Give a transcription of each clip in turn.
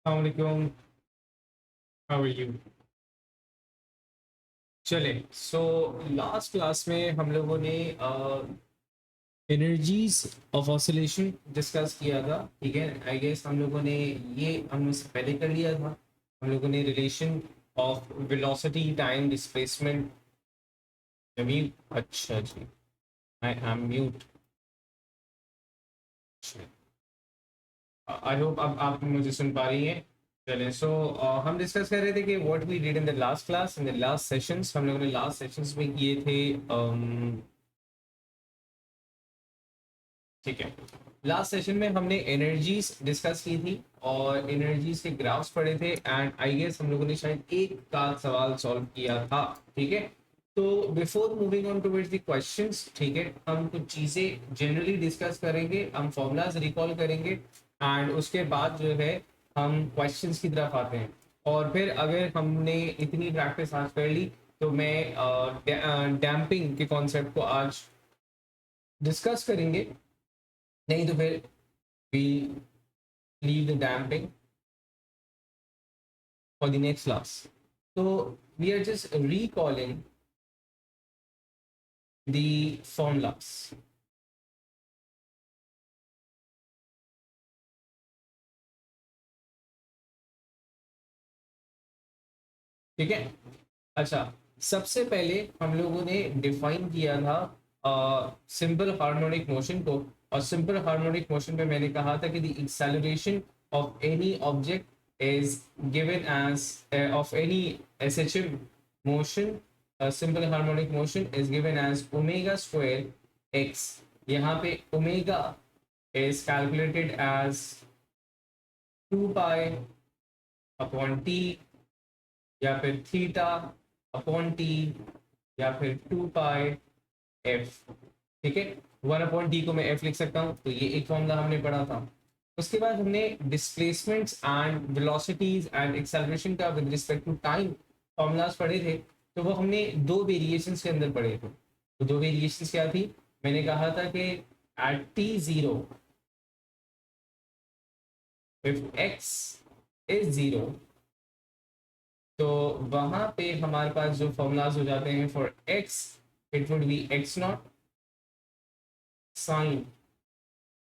अस्सलामुअलैकुम। How are you? चले so last class में हम लोगों ने एनर्जीज ऑफ ऑसिलेशन डिस्कस किया था। ठीक है, आई गेस हम लोगों ने ये हमने इससे पहले कर लिया था। हम लोगों ने relation of velocity time displacement अभी। अच्छा जी, I am mute. I hope अब आप मुझे सुन पा रही हैं। चले सो हम डिस्कस कर रहे थे कि what we did in the last class, in the last sessions. हम लोगों ने लास्ट सेशंस में किए थे ठीक है। लास्ट सेशन में हमने एनर्जीज डिस्कस की थी और एनर्जीज के ग्राफ्स पढ़े थे एंड आई गेस हम लोगों ने शायद एक का सवाल सॉल्व किया था। ठीक है, तो before moving on towards the questions, ठीक है, हम कुछ चीज़ें जनरली डिस्कस करेंगे, हम फॉर्मूलाज रिकॉल करेंगे एंड उसके बाद जो है हम क्वेश्चंस की तरफ आते हैं। और फिर अगर हमने इतनी प्रैक्टिस आज कर ली तो मैं डैम्पिंग के कॉन्सेप्ट को आज डिस्कस करेंगे। नहीं तो फिर we leave the damping for the next class. So we are just recalling the formulas. ठीक है, अच्छा, सबसे पहले हम लोगों ने डिफाइन किया था सिंपल हार्मोनिक मोशन को। और सिंपल हार्मोनिक मोशन में मैंने कहा था कि the acceleration of any object is given as of any SHM motion, simple harmonic motion is given as omega square x. यहाँ पे omega is calculated as 2 pi upon t, या फिर theta upon t, या फिर 2 pi F. ठीक है, 1 upon T को मैं एफ लिख सकता हूँ, तो ये एक फॉर्मूला हमने पढ़ा था। उसके बाद हमने displacements and velocities and acceleration का with respect to time formulas पढ़े थे। तो वो हमने दो वेरिएशंस के अंदर पढ़े थे। तो दो वेरिएशंस क्या थी? मैंने कहा था कि at T zero if x is zero, तो वहां पे हमारे पास जो फॉर्मूलाज हो जाते हैं for x, it would be x not sine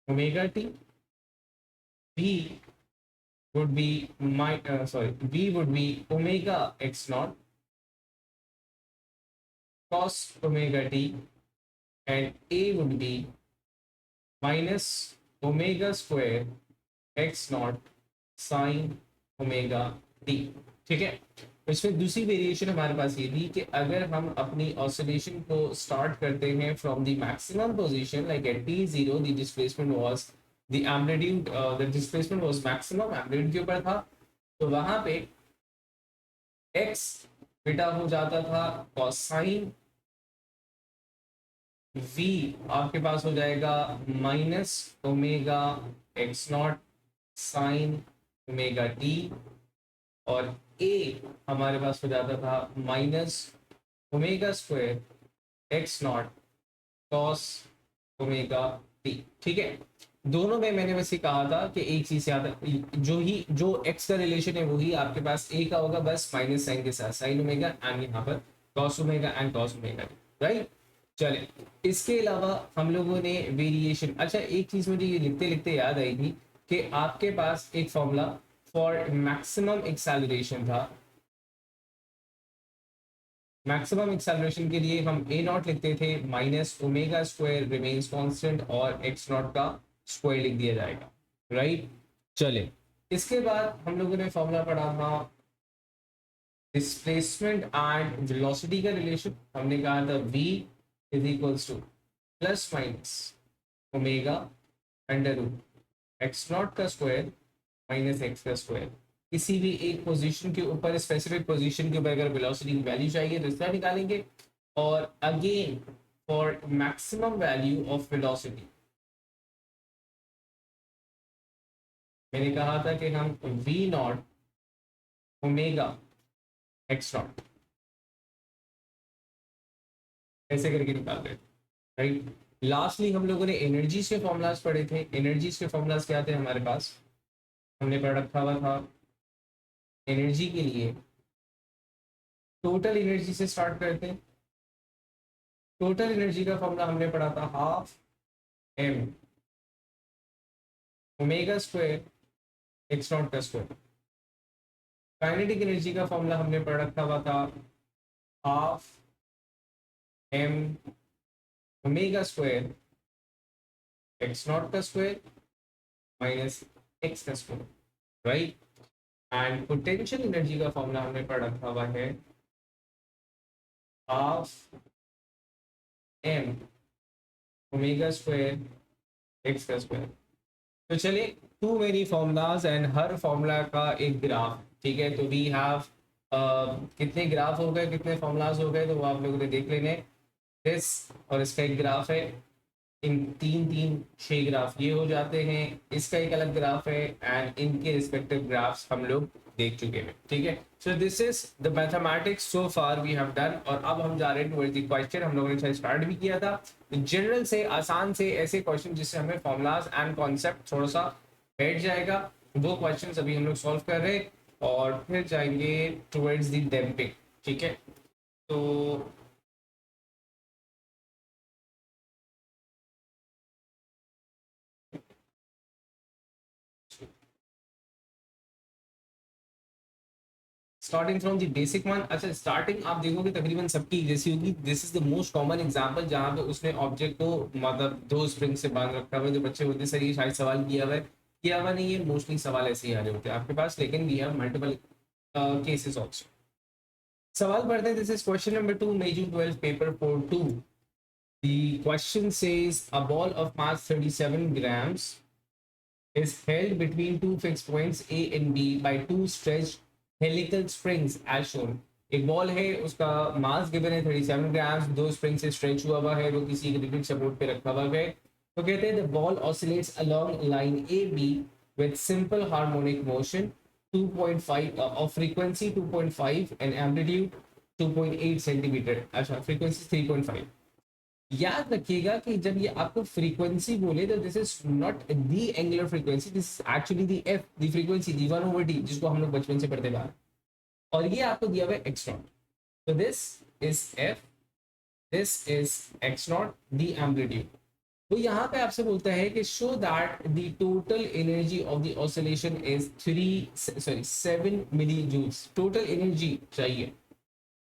omega T, v would be v would be omega x naught cos omega t, and a would be minus omega square x naught sin omega t। ठीक है, इसमें दूसरी variation हमारे पास ये थी कि अगर हम अपनी ऑसिलेशन को स्टार्ट करते हैं from the maximum position, like at T zero the displacement was the amplitude, the displacement was maximum amplitude के ऊपर था, तो वहां पे x बेटा हो जाता था कॉसाइन v, आपके पास हो जाएगा minus omega x not sine omega T, और a हमारे पास हो जाता था minus omega square x not cos omega t. ठीक है, दोनों में मैंने वैसे कहा था कि एक चीज याद, जो एक्स का रिलेशन है वही आपके पास ए का होगा, बस माइनस साइन के साथ साइन ओमेगा एंड यहाँ पर cos omega and cos omega, right. चले, इसके अलावा हम लोगों ने वेरिएशन, अच्छा एक चीज मुझे ये लिखते लिखते याद आई थी कि आपके पास एक फॉर्मूला फॉर मैक्सिमम एक्सेलरेशन था। मैक्सिमम एक्सेलरेशन के लिए हम ए नॉट लिखते थे minus omega square remains constant और एक्स नॉट का स्क्वायर लिख दिया जाएगा, राइट। चले, इसके बाद हम लोगों ने फॉर्मूला पढ़ा था डिस्प्लेसमेंट एंड वेलोसिटी का रिलेशन। हमने कहा था v is equals to plus minus omega under root x not का स्क्वायर माइनस एक्स का स्क्वायर। किसी भी एक पोजीशन के ऊपर, स्पेसिफिक पोजीशन के ऊपर अगर वेलोसिटी की वैल्यू चाहिए तो इसका निकालेंगे। और again for maximum value of velocity मैंने कहा था कि हम v not omega x not ऐसे करके निकाल रहे थे, राइट। लास्टली हम लोगों ने एनर्जीज के फॉर्मूलाज पढ़े थे। एनर्जीज के फॉर्मूलाज क्या थे हमारे पास? हमने पढ़ रखा हुआ था एनर्जी के लिए टोटल एनर्जी से स्टार्ट करते हैं। टोटल एनर्जी का फॉर्मूला हमने पढ़ा था half m omega square x not का स्क्वायर। काइनेटिक एनर्जी का फॉर्मूला हमने पढ़ रखा हुआ था half m omega square x not का स्क्वायर माइनस एक्स का square, right. And potential energy का फॉर्मूला हमने पढ़ रखा हुआ है half m omega square x का स्क्वायर। तो चलिए टू मेनी फॉर्मूलाज एंड हर फॉर्मूला का एक ग्राफ, ठीक है। तो वी हैव कितने ग्राफ हो गए, कितने फॉर्मूलाज हो गए, तो वो आप लोगों ने देख लेने। दिस और इसका एक ग्राफ है, इन तीन तीन 6 ग्राफ ये हो जाते हैं, इसका एक अलग ग्राफ है एंड इनके रिस्पेक्टिव ग्राफ्स हम लोग देख चुके हैं, ठीक है। So this is the mathematics so far we have done. और अब हम जा रहे हैं टुवर्ड्स द क्वेश्चन। हम लोगों ने स्टार्ट भी किया था जनरल से, आसान से ऐसे क्वेश्चन जिससे हमें फॉर्मूलाज एंड कॉन्सेप्ट थोड़ा सा बैठ जाएगा, वो क्वेश्चंस अभी हम लोग सॉल्व कर रहे हैं और फिर जाएंगे टुवर्ड्स द डैम्पिंग, ठीक है। तो starting from the basic one. अच्छा, स्टार्टिंग आप देखोगे तकरीबन सबकी जैसी होगी। This is the most common example जहां पे उसने ऑब्जेक्ट को मतलब दो स्प्रिंग से बांध रखा हुआ है। जो बच्चे बोलते हैं सर ये शायद सवाल किया हुआ नहीं है, मोस्टली सवाल ऐसे ही आ रहे होते हैं आपके पास, लेकिन we have multiple cases also. सवाल पढ़ते हैं। This is question number 2 major 12 paper 4-2। The question says a ball of mass 37 grams is held between two fixed points A and B by two stretched helical springs as shown। एक ball है, उसका mass given है 37 grams, दो spring से stretch हुआ हुआ है, वो किसी रिजिड सपोर्ट पे रखा हुआ है। तो कहते हैं the ball oscillates along line A be with simple harmonic motion 2.5 of frequency 2.5 and amplitude 2.8 centimetre. अच्छा, फ्रीक्वेंसी 3.5। याद रखिएगा कि जब ये आपको फ्रीक्वेंसी बोले तो this is not the angular frequency, this actually the F the frequency the 1/t जिसको हम लोग बचपन से पढ़ते बाहर। और ये आपको दिया हुआ है एक्स नॉट, तो this is f, this is x not the amplitude. तो यहाँ पे आपसे बोलता है कि show that the total energy of the oscillation is 7 millijoules. Total energy चाहिए।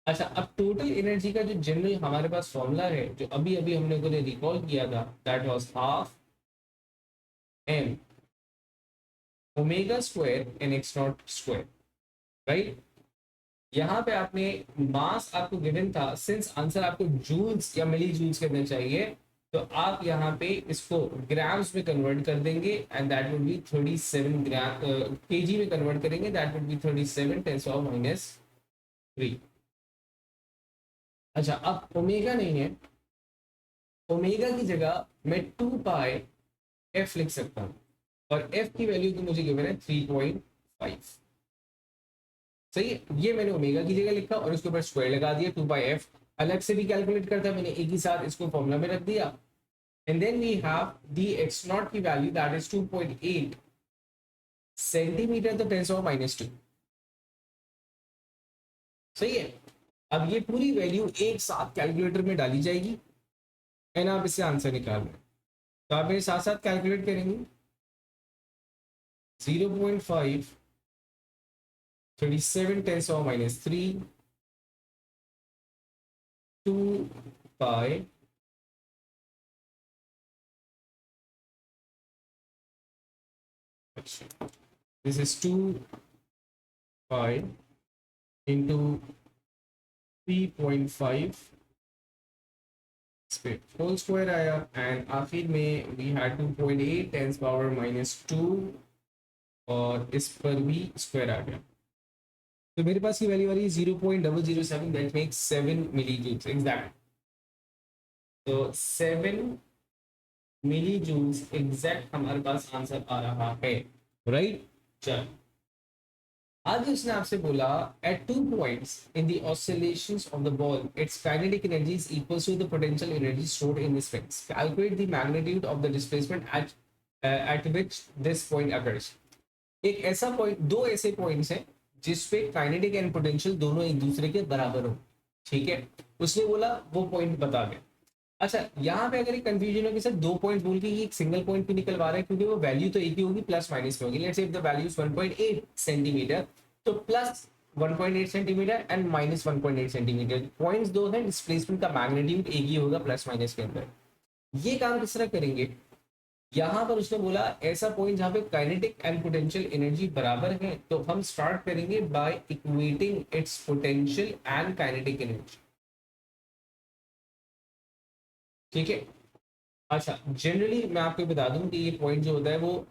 अच्छा, अब टोटल एनर्जी का जो जनरल हमारे पास फॉर्मूला है, जो अभी अभी हमने को रिकॉल किया था, that was half m omega square n x not square, right. यहाँ पे आपने मास आपको गिवन था, सिंस आंसर आपको जूल्स या मिली जूल्स करना चाहिए, तो आप यहाँ पे इसको ग्राम्स में कन्वर्ट कर देंगे and that would be 37 gram, KG में कन्वर्ट करेंगे, दैट वुड बी 37 × 10⁻3। अच्छा, अब ओमेगा नहीं है, ओमेगा की जगह मैं 2 पाई एफ लिख सकता हूँ और एफ की वैल्यू तो मुझे गिवन है 3.5। सही है, ये मैंने ओमेगा की जगह लिखा और उसके ऊपर स्क्वायर लगा दिया। 2 पाई एफ अलग से भी कैलकुलेट करता, मैंने एक ही साथ इसको फॉर्मूला में रख दिया। And then we have the x not की वैल्यू दैट इज 2.8 सेंटीमीटर तो 10⁻²। सही है। अब ये पूरी वैल्यू एक साथ कैलकुलेटर में डाली जाएगी एंड आप इससे आंसर निकाल रहे हैं, तो आप मेरे साथ साथ कैलकुलेट करेंगे। 0.5 37 10⁻3 2 pi this is 2 pi into 3.5 whole square आया एंड आखिर में वी हैड 2.8 10⁻², और इस पर भी स्क्वायर आ गया, तो मेरे पास की वैल्यू आ रही है 0.007, that makes 7 millijoules exact. तो 7 मिली जूल्स एग्जैक्ट हमारे पास आंसर आ रहा है, राइट। चल, आगे उसने आपसे बोला eight 2 points in the oscillations of the ball its kinetic energy is equal to the potential energy stored in the springs, calculate the magnitude of the displacement at which this point occurs। एक ऐसा point, दो ऐसे points हैं जिसपे kinetic and potential दोनों एक दूसरे के बराबर हो, ठीक है। उसने बोला वो पॉइंट बता दे। अच्छा, यहाँ पे अगर एक कंफ्यूजन हो कि सर दो पॉइंट बोल के ये एक सिंगल पॉइंट भी निकलवा रहा है, क्योंकि वो वैल्यू तो एक ही होगी, प्लस माइनस में होगी। Let's say if the value is 1.8 centimetre, तो plus 1.8 centimetre and minus 1.8 centimetre, points दो हैं, डिस्प्लेसमेंट का मैग्नीट्यूड एक ही होगा प्लस माइनस के अंदर। ये काम किस तरह करेंगे? यहाँ पर उसने बोला ऐसा पॉइंट जहाँ पे काइनेटिक एंड पोटेंशियल एनर्जी बराबर है, तो हम स्टार्ट करेंगे by equating its potential and kinetic energy, ठीक है। अच्छा, जनरली मैं आपको बता दूं कि ये पॉइंट जो होता है वो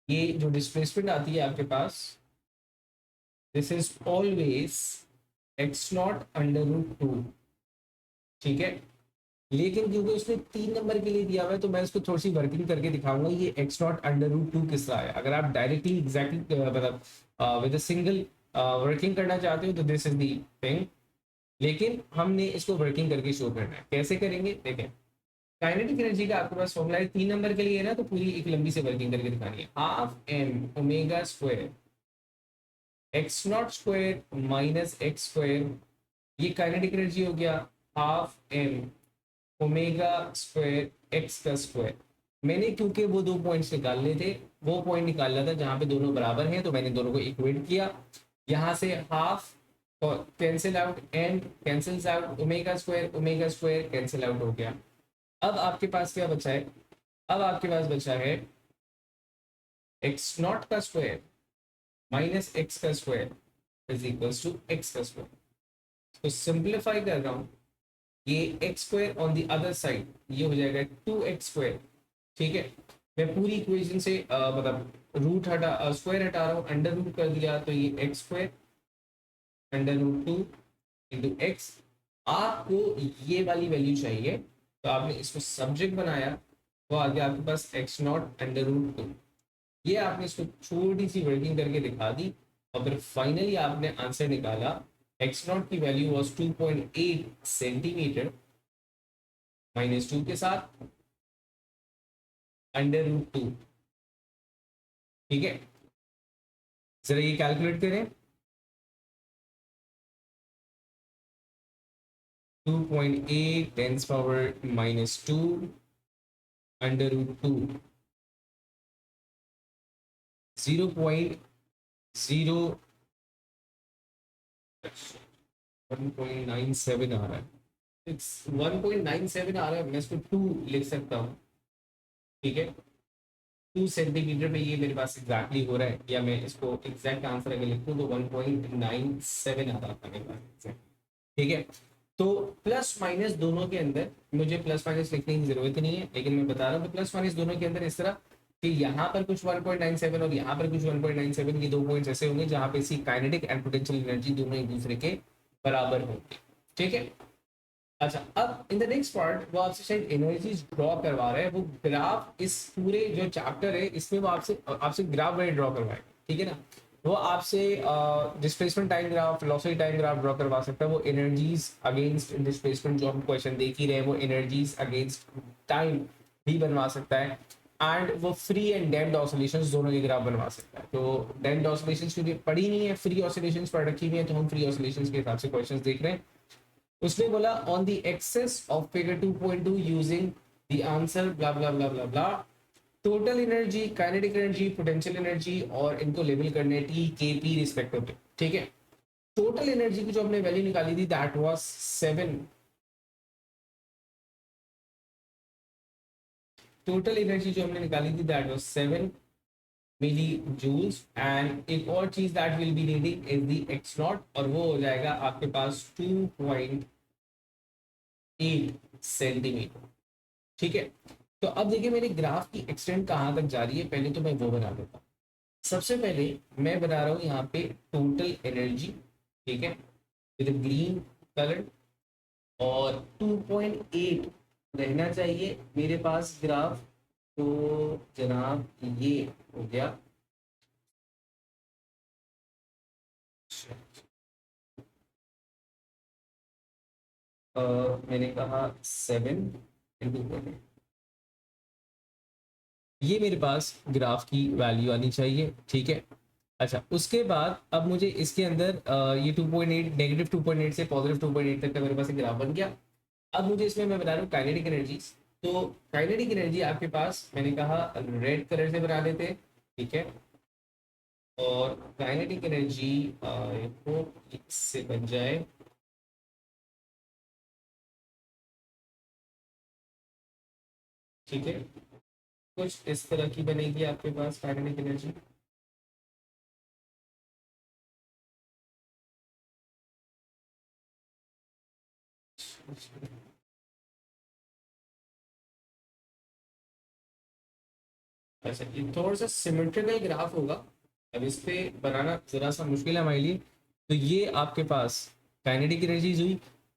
ये जो डिस्प्लेसमेंट आती है आपके पास, this is always x not under root two, ठीक है। लेकिन क्योंकि उसने 3 नंबर के लिए दिया हुआ है, तो मैं इसको थोड़ी सी वर्किंग करके दिखाऊंगा ये x not under root two किस तरह है। अगर आप डायरेक्टली एग्जैक्टली मतलब विद सिंगल वर्किंग करना चाहते हो तो दिस इज दी थिंग, लेकिन हमने इसको वर्किंग करके शो करना है। कैसे करेंगे देखें। काइनेटिक एनर्जी का आपके पास फॉर्मूला है, 3 नंबर के लिए है ना, तो पूरी एक लंबी से वर्किंग करके दिखानी है। Half m omega square x not square minus x square, ये काइनेटिक एनर्जी हो गया। Half m omega square x का स्क्वायर, मैंने क्योंकि वो दो पॉइंट्स निकालने थे, वो पॉइंट निकालना था जहां पे दोनों बराबर हैं, तो मैंने दोनों को इक्वेट किया। यहाँ से हाफ और cancel out, and cancels out, omega square cancel out हो गया। अब आपके पास क्या बचा है? अब आपके पास बचा है एक्स नॉट का स्क्वायर माइनस एक्स का square is equals to x का स्क्वायर। तो सिंप्लीफाई कर रहा हूँ, ये x square on the other side ये हो जाएगा 2x स्क्वायर, ठीक है। मैं पूरी इक्वेशन से मतलब रूट हटा स्क्वायर हटा रहा हूँ, अंडर रूट कर दिया, तो ये x square under root 2 into x. आपको ये वाली वैल्यू चाहिए, तो आपने इसको सब्जेक्ट बनाया, वो आ गया आपके पास एक्स नॉट अंडर रूट 2। ये आपने इसको छोटी सी वर्किंग करके दिखा दी, और फिर फाइनली आपने आंसर निकाला। एक्स नॉट की वैल्यू वॉज 2.8 सेंटीमीटर माइनस 2 के साथ अंडर रूट 2, ठीक है। जरा ये कैलकुलेट करें, 2.8 tens power minus 2 under root 2, 0.0 1.97 आ रहा है, 1.97 आ रहा है, मैं इसको 2 लिख सकता हूँ, ठीक है। 2 सेंटीमीटर में ये मेरे पास एग्जैक्टली हो रहा है, या मैं इसको एग्जैक्ट आंसर अगर लिखूँ तो 1.97 आ रहा था मेरे पास, ठीक है। तो प्लस माइनस दोनों के अंदर, मुझे प्लस माइनस लिखने की जरूरत नहीं है, लेकिन मैं बता रहा हूँ कि प्लस माइनस दोनों के अंदर इस तरह कि यहाँ पर कुछ 1.97 और यहाँ पर कुछ 1.97, ये दो पॉइंट्स ऐसे होंगे जहाँ पे इसकी काइनेटिक एंड पोटेंशियल एनर्जी दोनों एक दूसरे के बराबर होंगे, ठीक है। अच्छा, अब इन द नेक्स्ट पार्ट वो आपसे शायद एनर्जीज ड्रॉ करवा रहा है, वो ग्राफ इस पूरे जो चैप्टर है इसमें वो आपसे आपसे ग्राफ वही ड्रॉ करवाएगा, ठीक है ना। वो आपसे displacement time graph, velocity time graph draw करवा सकता है। वो एनर्जीज अगेंस्ट डिस्प्लेसमेंट जो हम क्वेश्चन देख ही रहे हैं, वो एनर्जीज अगेंस्ट टाइम भी बनवा सकता है। एंड वो फ्री एंड डैम्प्ड ऑसिलेशंस दोनों के ग्राफ बनवा सकता है। तो डैम्प्ड ऑसिलेशंस क्योंकि पढ़ी नहीं है, फ्री ऑसिलेशंस पढ़ रखी हुई है, तो हम फ्री ऑसिलेशंस के हिसाब से क्वेश्चंस देख रहे हैं। उसने बोला on the axes of figure 2.2 using the answer blah blah blah blah blah, total energy, kinetic energy, potential energy, और इनको लेबल करने टी के पी रिस्पेक्टिवली, ठीक है। टोटल एनर्जी की जो हमने वैल्यू निकाली थी दैट वाज 7, टोटल एनर्जी जो हमने निकाली थी that was 7 millijoules. And एक और चीज that will be needing is the x not, और वो हो जाएगा आपके पास 2.8 सेंटीमीटर, ठीक है। तो अब देखिए मेरे ग्राफ की एक्सटेंट कहाँ तक जा रही है, पहले तो मैं वो बना देता हूँ। सबसे पहले मैं बना रहा हूँ यहाँ पे टोटल एनर्जी, ठीक है, विद ग्रीन कलर, और 2.8 रहना चाहिए मेरे पास ग्राफ। तो जनाब ये हो गया, मैंने कहा 7 इंटू ये मेरे पास ग्राफ की वैल्यू आनी चाहिए, ठीक है। अच्छा, उसके बाद अब मुझे इसके अंदर ये 2.8 -2.8 से +2.8 तक का मेरे पास एक ग्राफ बन गया। अब मुझे इसमें मैं बना रहा हूँ काइनेटिक एनर्जीज। तो काइनेटिक एनर्जी आपके पास मैंने कहा रेड कलर से बना लेते हैं, ठीक है। और काइनेटिक एनर्जी को इससे बन जाए, ठीक है। कुछ इस तरह की बनेगी आपके पास काइनेटिक एनर्जी। अच्छा, ये थोड़ा सा सिमेट्रिकल ग्राफ होगा। अब इस पे बनाना जरा सा मुश्किल है हमारे लिए। तो ये आपके पास काइनेटिक एनर्जीज हुई।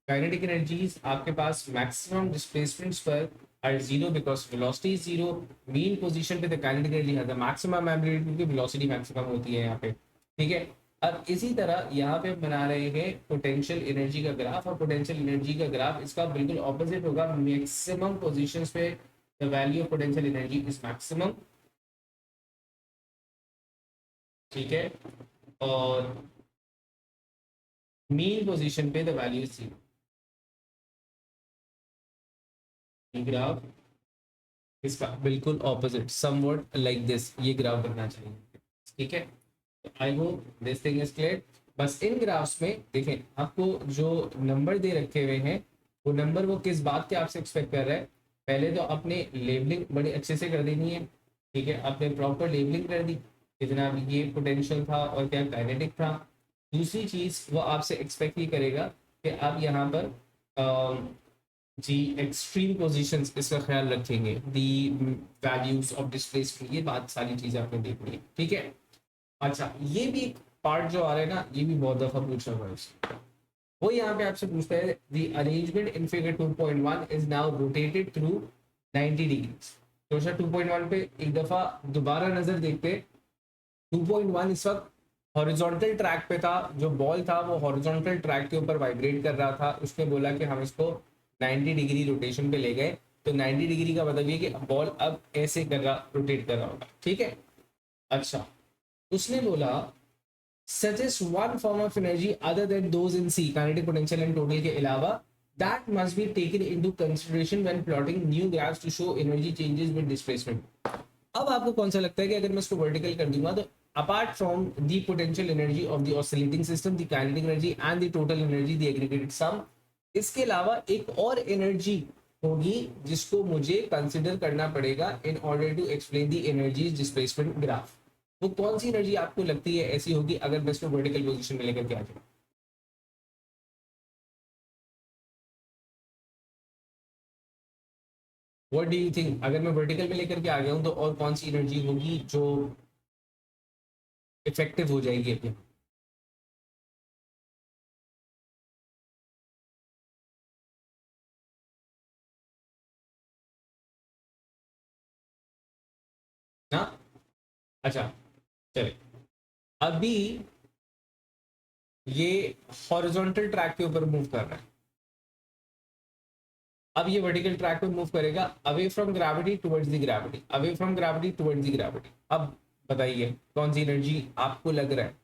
काइनेटिक एनर्जीज आपके पास मैक्सिमम डिस्प्लेसमेंट्स पर are zero because velocity is zero. Mean position पे the kinetic energy has the maximum amplitude क्योंकि वेलोसिटी मैक्सिमम होती है यहाँ पे, ठीक है। अब इसी तरह यहाँ पे बना रहे हैं पोटेंशियल एनर्जी का ग्राफ, और पोटेंशियल एनर्जी का ग्राफ इसका बिल्कुल ऑपोजिट होगा। मैक्सिमम पोजीशंस पे the value of potential energy is maximum, ठीक है। और मीन पोजीशन पे the value is zero. Graph इसका बिल्कुल ऑपोजिट समवॉट लाइक दिस ये ग्राफ बनना चाहिए, ठीक है। I hope this thing is clear. बस इन ग्राफ्स में देखें आपको जो नंबर दे रखे हुए हैं वो नंबर वो किस बात के आपसे एक्सपेक्ट कर रहा है। पहले तो आपने लेबलिंग बड़े अच्छे से कर देनी है, ठीक है। आपने प्रॉपर लेबलिंग कर दी कितना ये पोटेंशियल था और क्या काइनेटिक था। दूसरी चीज वो आपसे एक्सपेक्ट ही करेगा कि आप यहाँ पर जी एक्सट्रीम पोजीशंस इसका ख्याल रखेंगे, दी वैल्यूज ऑफ डिस्प्लेसमेंट, ये बात सारी चीजें आपने देखनी है, ठीक है। अच्छा, ये भी एक पार्ट जो आ रहा है ना, ये भी बहुत दफा पूछा हुआ है इससे। वो यहाँ पे आपसे पूछता है the arrangement in figure 2.1 is now rotated through 90 degrees. तो सर 2.1 पे एक दफा दोबारा नजर देखते। 2.1 इस वक्त हॉरिजॉन्टल ट्रैक पे था, जो बॉल था वो हॉरिजॉन्टल ट्रैक के ऊपर वाइब्रेट कर रहा था। उसने बोला कि हम इसको 90 डिग्री रोटेशन पे ले गए। तो 90 डिग्री का मतलब ये कि बॉल अब ऐसे कर रहा, रोटेट कर रहा होगा, ठीक है। अच्छा, उसने बोला suggest one form of energy other than those in C, kinetic potential and total के अलावा, that must be taken into consideration when plotting new graphs to show energy changes with displacement। अब आपको कौन सा लगता है कि अगर मैं इसको वर्टिकल कर दूंगा तो apart from the potential energy of the oscillating system, the kinetic energy and the total energy, the aggregated sum, इसके अलावा एक और एनर्जी होगी जिसको मुझे कंसिडर करना पड़ेगा in order to explain the energy displacement graph. वो कौन सी एनर्जी आपको लगती है ऐसी होगी अगर मैं इसको वर्टिकल पोजीशन में लेकर के आ जाऊँ? व्हाट डू यू थिंक, अगर मैं वर्टिकल में लेकर के आ गया हूँ तो और कौन सी एनर्जी होगी जो इफेक्टिव हो जाएगी अपने, ना? अच्छा, चले। अभी ये हॉरिजॉन्टल ट्रैक के ऊपर मूव कर रहा है। अब ये वर्टिकल ट्रैक पे मूव करेगा away from gravity towards the gravity, away from gravity towards the gravity. अब बताइए कौन सी एनर्जी आपको लग रहा है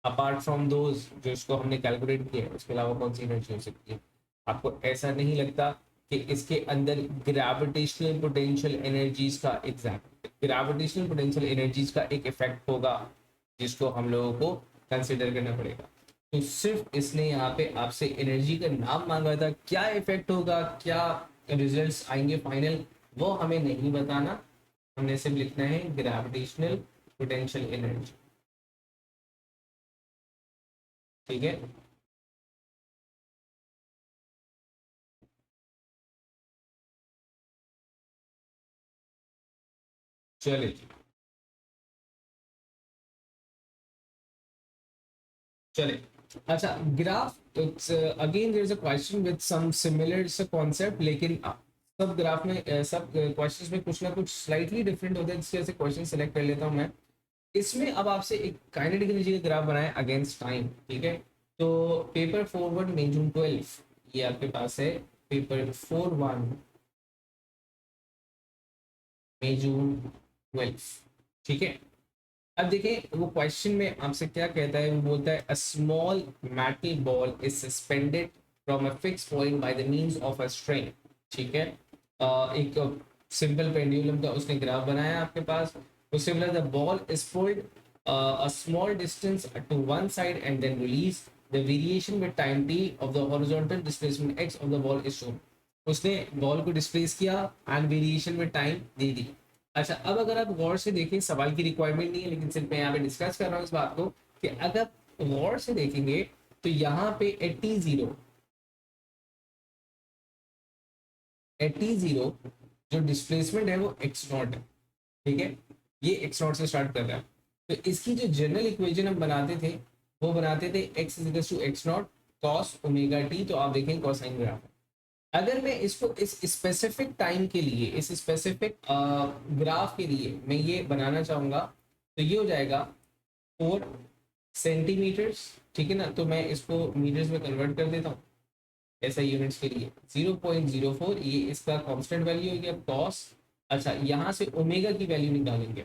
अपार्ट फ्रॉम दोज जो इसको हमने कैलकुलेट किया है, उसके अलावा कौन सी एनर्जी हो सकती है? आपको ऐसा नहीं लगता कि इसके अंदर ग्रेविटेशनल पोटेंशियल एनर्जीज का ग्रेविटेशनल पोटेंशियल एनर्जीज का एक इफेक्ट होगा जिसको हम लोगों को कंसिडर करना पड़ेगा? तो सिर्फ इसने यहाँ पे आपसे एनर्जी का नाम मांगा था, क्या इफेक्ट होगा, क्या रिजल्ट्स आएंगे फाइनल, वो हमें नहीं बताना। हमने सिर्फ लिखना है ग्रेविटेशनल पोटेंशियल एनर्जी, ठीक है। चलिए, चले। अच्छा, graph again there is a question with some similar concept, लेकिन सब ग्राफ में सब क्वेश्चंस में कुछ ना कुछ स्लाइटली डिफरेंट होता है, जिसके वजह से क्वेश्चन सेलेक्ट कर लेता हूँ मैं। इसमें अब आपसे एक काइनेटिक एनर्जी का ग्राफ बनाए अगेंस्ट टाइम, ठीक है। तो पेपर 4-1 में जून 12 ये आपके पास है। पेपर 4-1 में जून 12। ठीक है, अब देखें वो क्वेश्चन में आपसे क्या कहता है, वो बोलता है a small metal ball is suspended from a fix point by the means of a string. ठीक है, एक सिंपल पेंडुलम का उसने ग्राफ बनाया आपके पास, उससे बोला the ball is pulled a small distance to one side and then released. The variation with time t of the horizontal displacement x of the ball is shown. उसने ball को displace किया and variation में time दे दी। अच्छा, अब अगर आप गौर से देखें, सवाल की रिक्वायरमेंट नहीं है लेकिन सिर्फ मैं यहाँ पे डिस्कस कर रहा हूँ इस बात को कि अगर गौर से देखेंगे तो यहाँ पे एटी जीरो जो डिस्प्लेसमेंट है वो एक्स नॉट है। ठीक है, ये एक्स नॉट से स्टार्ट कर रहा है, तो इसकी जो जनरल इक्वेशन हम बनाते थे वो बनाते थे x is equal to x not cos omega t. तो आप देखें कॉसाइन ग्राफ है। अगर मैं इसको इस स्पेसिफिक टाइम के लिए, इस स्पेसिफिक ग्राफ के लिए मैं ये बनाना चाहूँगा तो ये हो जाएगा 4 सेंटीमीटर्स। ठीक है ना, तो मैं इसको मीटर्स में कन्वर्ट कर देता हूँ ऐसा यूनिट्स के लिए 0.04, ये इसका कांस्टेंट वैल्यू हो गया कॉस। अच्छा, यहाँ से ओमेगा की वैल्यू निकालेंगे,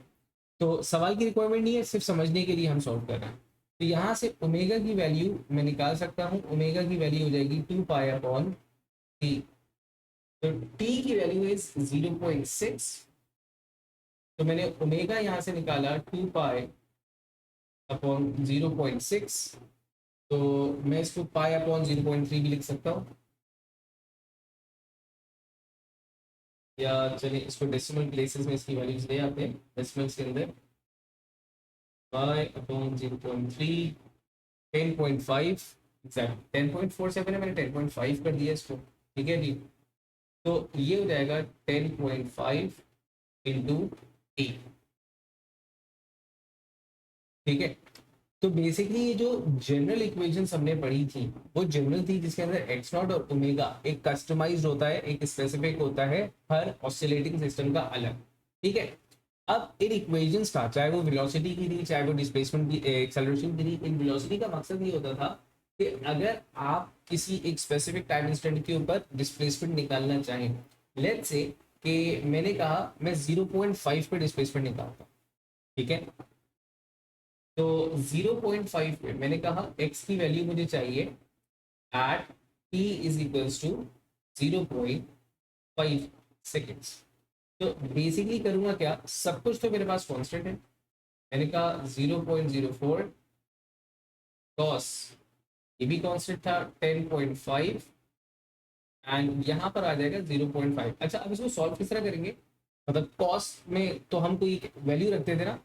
तो सवाल की रिक्वायरमेंट नहीं है, सिर्फ समझने के लिए हम सॉल्व कर रहे हैं। तो यहाँ से ओमेगा की वैल्यू मैं निकाल सकता हूँ, ओमेगा की वैल्यू हो जाएगी 2 पाई अपॉन टी। तो टी की वैल्यू इज 0.6, तो मैंने ओमेगा यहाँ से निकाला 2 पाई अपॉन 0.6, तो मैं इसको पाई अपॉन 0.3 भी लिख सकता हूँ, या चलिए इसको डेसिमल प्लेसेस में इसकी वैल्यूज ले आते हैं डेसिमल्स के अंदर। पाई अपॉन 0.3 10.5, एग्जैक्ट 10.47 है, मैंने 10.5 कर दिया इसको। ठीक है जी, तो ये हो जाएगा 10.5 इंटू 8। ठीक है, तो बेसिकली ये जो जनरल इक्वेशन हमने पढ़ी थी वो जनरल थी, जिसके अंदर एक्स नॉट और ओमेगा एक कस्टमाइज्ड होता है, एक स्पेसिफिक होता है हर ऑसिलेटिंग सिस्टम का अलग। ठीक है, अब इन इक्वेशंस का चाहे वो वेलोसिटी की थी चाहे वो डिस्प्लेसमेंट की एक्सेलरेशन की थी, इन वेलोसिटी का मकसद ये होता था कि अगर आप किसी एक स्पेसिफिक टाइम इंस्टेंट के ऊपर डिस्प्लेसमेंट निकालना चाहें, लेट्स से कि मैंने कहा मैं 0.5 पे डिस्प्लेसमेंट निकालता हूँ। ठीक है, तो 0.5 पे मैंने कहा x की वैल्यू मुझे चाहिए at t is equals to 0.5 seconds. तो बेसिकली करूंगा क्या, सब कुछ तो मेरे पास कांस्टेंट है, मैंने कहा 0.04 कॉस, ये भी कांस्टेंट था 10.5 एंड यहाँ पर आ जाएगा 0.5। अच्छा, अब इसको सॉल्व किस तरह करेंगे, मतलब कॉस में तो हम कोई वैल्यू रखते थे ना,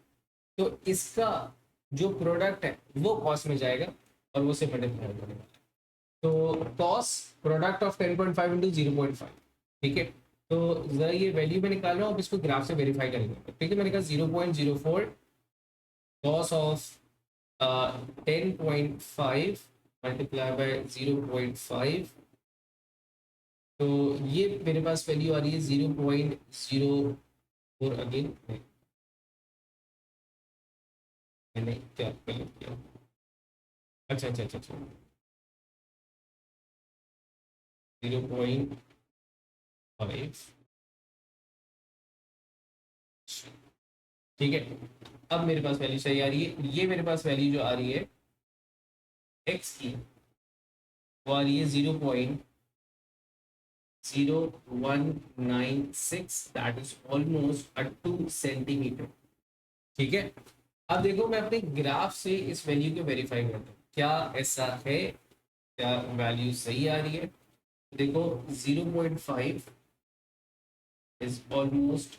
तो इसका जो प्रोडक्ट है वो कॉस में जाएगा और वो से मल्टीप्लाई करेगा, तो कॉस प्रोडक्ट ऑफ 10.5 इंटू 0.5। ठीक है, तो जरा ये वैल्यू में निकाल रहा हूँ, अब इसको ग्राफ से वेरीफाई करेंगे। ठीक है, मैंने कहा 0.04 कॉस ऑफ 10.5 मल्टीप्लाई बाय 0.5, तो ये मेरे पास वैल्यू आ रही है 0.04। अगेन मैंने क्या किया, अच्छा अच्छा अच्छा अच्छा 0.5। ठीक है, अब मेरे पास वैल्यू सही आ रही है, ये मेरे पास वैल्यू जो आ रही है एक्स की वो आ रही है 0.0196, दैट इज ऑलमोस्ट 2 सेंटीमीटर। ठीक है, अब देखो मैं अपने ग्राफ से इस वैल्यू को वेरीफाई करता हूँ, क्या ऐसा है, क्या वैल्यू सही आ रही है। देखो 0.5 इज ऑलमोस्ट,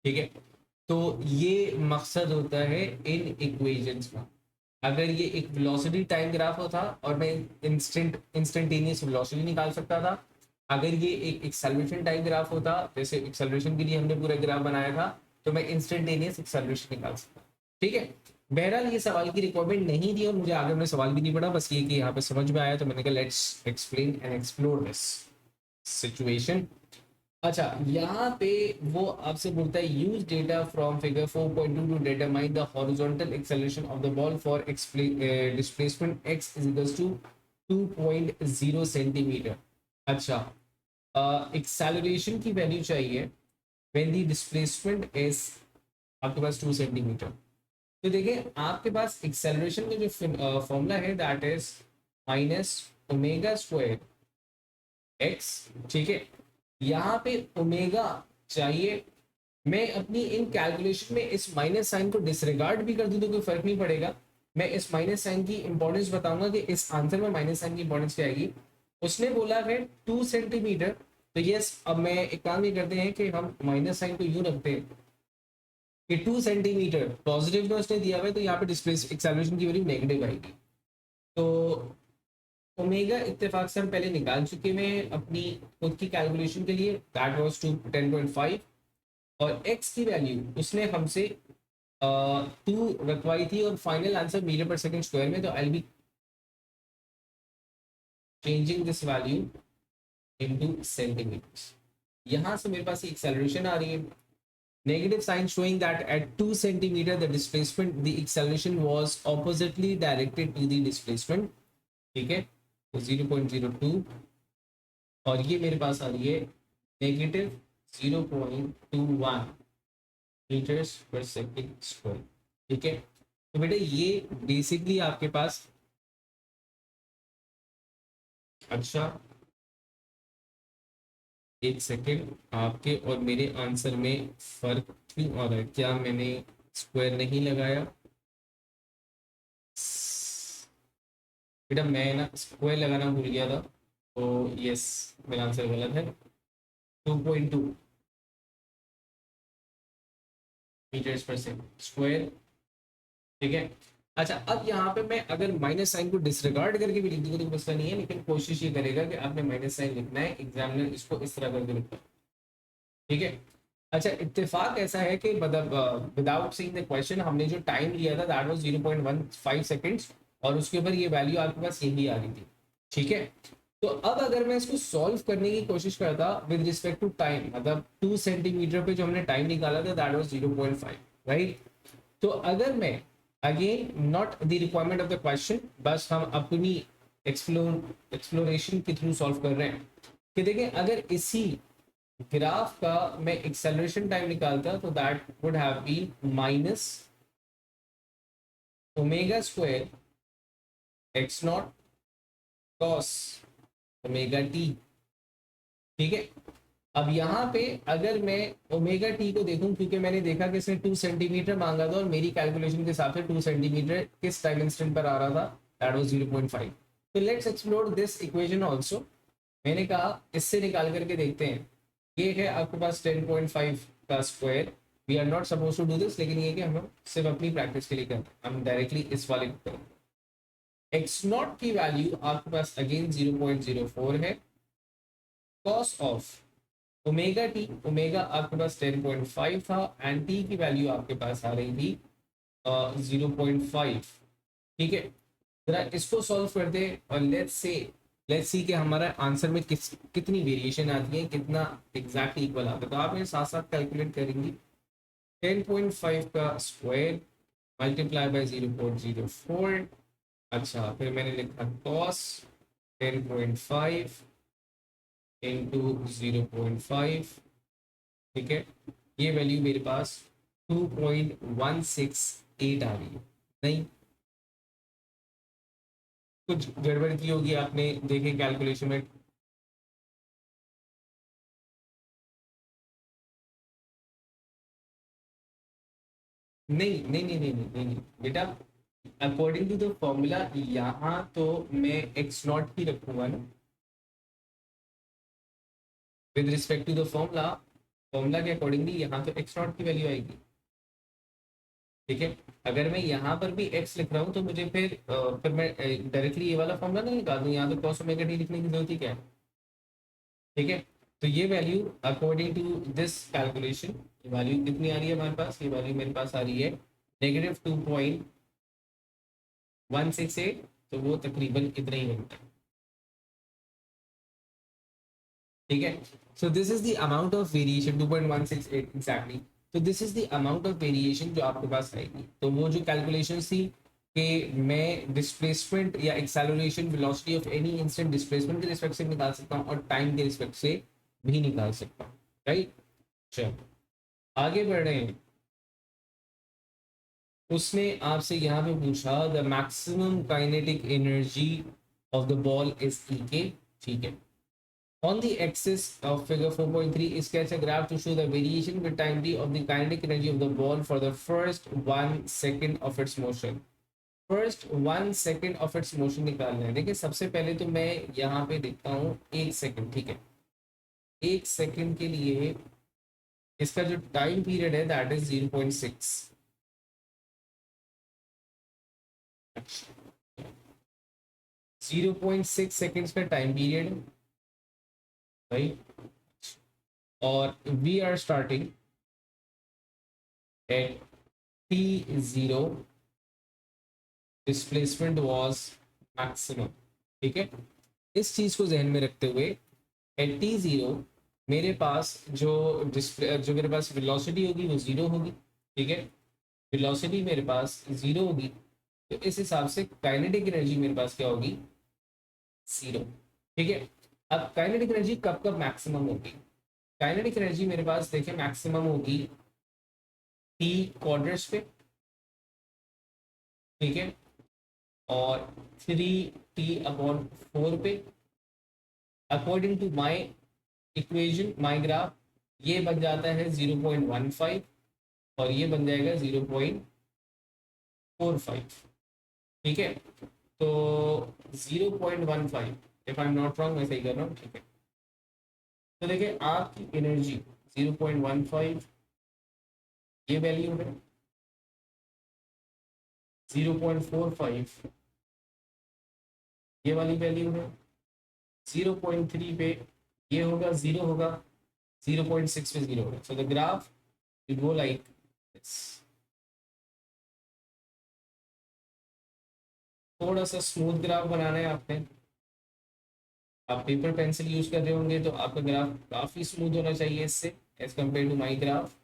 ठीक है, तो ये मकसद होता है इन इक्वेशंस का। अगर ये एक वेलोसिटी टाइम ग्राफ होता और मैं इंस्टेंटेनियस वेलोसिटी निकाल सकता था, अगर ये एक एक्सेलरेशन टाइम ग्राफ होता, जैसे एक्सेलरेशन के लिए हमने पूरा ग्राफ बनाया था, तो मैं इंस्टेंटेनियस एक्सेलरेशन निकाल सकता। ठीक है, बहरहाल ये सवाल की रिक्वायरमेंट नहीं थी और मुझे आगे में सवाल भी नहीं पड़ा, बस ये कि यहाँ पे समझ में आया तो मैंने कहा let's explain and explore this situation. अच्छा, यहाँ पे वो आपसे बोलता है use data from figure 4.2 to determine the horizontal acceleration of the ball for displacement x is equals to 2.0 centimetre. अच्छा, एक्सेलरेशन की वैल्यू चाहिए व्हेन द डिस्प्लेसमेंट इज आपके पास 2 सेंटीमीटर। तो देखिए आपके पास एक्सेलरेशन का जो फॉर्मूला है that is minus omega square x. ठीक है, यहाँ पे ओमेगा चाहिए। मैं अपनी इन कैलकुलेशन में इस माइनस साइन को डिसरिगार्ड भी कर दूं तो कोई फर्क नहीं पड़ेगा। मैं इस माइनस साइन की इंपॉर्टेंस बताऊंगा कि इस आंसर में माइनस साइन की इंपॉर्टेंस क्या आएगी। उसने बोला है 2 सेंटीमीटर, तो यस अब मैं एक काम ये करते हैं कि हम माइनस साइन को यूं रखते हैं कि 2 सेंटीमीटर पॉजिटिव में उसने दिया हुआ है, तो यहाँ पे डिस्प्लेस एक्सेलरेशन की वैल्यू नेगेटिव आएगी। तो ओमेगा इत्तेफाक से हम पहले निकाल चुके हैं अपनी खुद की कैलकुलेशन के लिए, दैट वाज 10.5। और x की वैल्यू उसने हमसे 2 रखवाई थी और फाइनल आंसर मीटर पर सेकंड स्क्वायर में। तो I be changing this value into centimetres. यहाँ से मेरे पास एक्सेलरेशन आ रही है, negative sign showing that at 2 centimeter the displacement, the acceleration was oppositely directed to the displacement। ठीक है, तो 0.02 और ये मेरे पास आ रही है नेगेटिव 0.21 मीटर्स पर सेकेंड स्क्वायर। ठीक है, तो बेटा ये बेसिकली आपके पास, अच्छा एक सेकेंड, आपके और मेरे आंसर में फर्क क्यों आ रहा है? क्या मैंने स्क्वायर नहीं लगाया? बेटा मैं ना स्क्वायर लगाना भूल गया था, तो यस मेरा आंसर गलत है। 2.2 मीटर्स पर सेकंड स्क्वायर। ठीक है, अच्छा अब यहाँ पे मैं अगर माइनस साइन को डिसरिगार्ड करके भी लिख दूंगा तो मसला नहीं है, लेकिन कोशिश ये करेगा कि आपने माइनस साइन लिखना है, एग्जामिनर इसको इस तरह करके लिखता है। ठीक है, अच्छा इत्तेफाक ऐसा है कि मतलब विदाउट सीइंग द क्वेश्चन हमने जो टाइम लिया था दैट वाज 0.15 सेकंड्स और उसके ऊपर ये वैल्यू आपके पास यही आ रही थी। ठीक है, तो अब अगर मैं इसको सॉल्व करने की कोशिश करता विद रिस्पेक्ट टू टाइम, मतलब 2 सेंटीमीटर पे जो हमने टाइम निकाला था दैट वाज 0.5, राइट। तो अगर मैं again not the requirement of the question, बस हम अपनी एक्सप्लोरेशन के थ्रू सॉल्व कर रहे हैं कि देखें अगर इसी ग्राफ का मैं एक्सेलरेशन टाइम निकालता तो that would have been minus omega square x not cos omega t. ठीक है, अब यहाँ पे अगर मैं ओमेगा टी को देखूं, क्योंकि मैंने देखा कि इसने 2 सेंटीमीटर मांगा था और मेरी कैलकुलेशन के हिसाब से 2 सेंटीमीटर किस टाइम इंस्टेंट पर आ रहा था, दैट वाज 0.5। तो let's explore this equation also. मैंने कहा इससे निकाल करके देखते हैं। ये है आपके पास 10.5 का square. We are not suppose to do this, लेकिन ये कि हम सिर्फ अपनी प्रैक्टिस के लिए करते हैं, हम डायरेक्टली इस वाले को करेंगे। एक्स नॉट की वैल्यू आपके पास अगेन 0.04 है। Cos of omega T, omega आपके पास 10.5 था एंड टी की वैल्यू आपके पास आ रही थी 0.5। ठीक है, जरा इसको सॉल्व करते और लेट्स सी कि हमारा आंसर में कितनी वेरिएशन आती है, कितना एग्जैक्ट इक्वल आता है। तो आप मेरे साथ साथ कैलकुलेट करेंगे। 10.5 का स्क्वायर मल्टीप्लाई बाय 0.04। अच्छा फिर मैंने लिखा कॉस 10.5 इंटू 0.5। ठीक है, ये वैल्यू मेरे पास 2.168 आ रही है। नहीं, कुछ गड़बड़ की होगी आपने देखे कैलकुलेशन में। नहीं नहीं नहीं नहीं नहीं नहीं, नहीं। बेटा अकॉर्डिंग टू द फॉर्मूला यहाँ तो मैं एक्स नॉट ही रखूंगा ना with respect to the formula. Formula के अकॉर्डिंगली यहाँ तो एक्स नॉट की वैल्यू आएगी। ठीक है, अगर मैं यहाँ पर भी एक्स लिख रहा हूँ तो मुझे फिर मैं डायरेक्टली ये वाला फॉर्मूला नहीं निकाल दूँ, यहाँ तो कॉस ओमेगा टी लिखने की जरूरत ही क्या है। ठीक है, तो ये value according to this calculation value कितनी आ रही है हमारे पास? ये वैल्यू मेरे पास आ रही है -2.168। तो वो तकरीबन इतना ही बनता है। ठीक है, so this is the amount of variation 2.168 exactly. तो this is the amount of variation जो आपके पास आएगी। तो वो जो कैलकुलेशन थी कि मैं डिस्प्लेसमेंट या acceleration velocity of any instant displacement के रिस्पेक्ट से निकाल सकता हूँ और टाइम के रिस्पेक्ट से भी निकाल सकता हूँ, राइट। चलो आगे बढ़ रहे हैं, उसने आपसे यहाँ पे पूछा the maximum kinetic energy of the ball is E K, ठीक है। On the axis of figure 4.3 is sketch a graph to show the variation with time t of the kinetic energy of the ball for the first 1 second of its motion. First 1 second of its motion निकालना है। देखिए सबसे पहले तो मैं यहाँ पे देखता हूँ 1 सेकंड, ठीक है। 1 सेकंड के लिए इसका जो टाइम पीरियड है दैट इज 0.6। 0.6 सेकेंड्स का टाइम पीरियड है भाई, और we are starting at t0, displacement was maximum, ठीक है। इस चीज को जहन में रखते हुए एट t0 मेरे पास जो मेरे पास वेलोसिटी होगी वो 0 होगी, ठीक है। वेलोसिटी मेरे पास 0 होगी, तो इस हिसाब से काइनेटिक एनर्जी मेरे पास क्या होगी, 0, ठीक है। अब काइनेटिक एनर्जी कब कब मैक्सिमम होगी, काइनेटिक एनर्जी मेरे पास देखिए मैक्सिमम होगी टी क्वाड्रेंट्स पे, ठीक है, और 3t/4 पे। According to my equation, my graph, ये बन जाता है 0.15 और ये बन जाएगा 0.45, ठीक है। तो 0.15, if I am not wrong, मैं सही कर रहा हूँ, ठीक है। तो देखिए आपकी एनर्जी 0.15 ये वैल्यू है, 0.45 ये वाली वैल्यू है, 0.3 पे ये होगा 0 होगा, 0.6 पे 0 होगा। So the graph will go like this. थोड़ा सा स्मूथ ग्राफ बनाना है आपने, आप पेपर पेंसिल यूज कर रहे होंगे तो आपका ग्राफ काफी स्मूथ होना चाहिए इससे, as compare to my graph.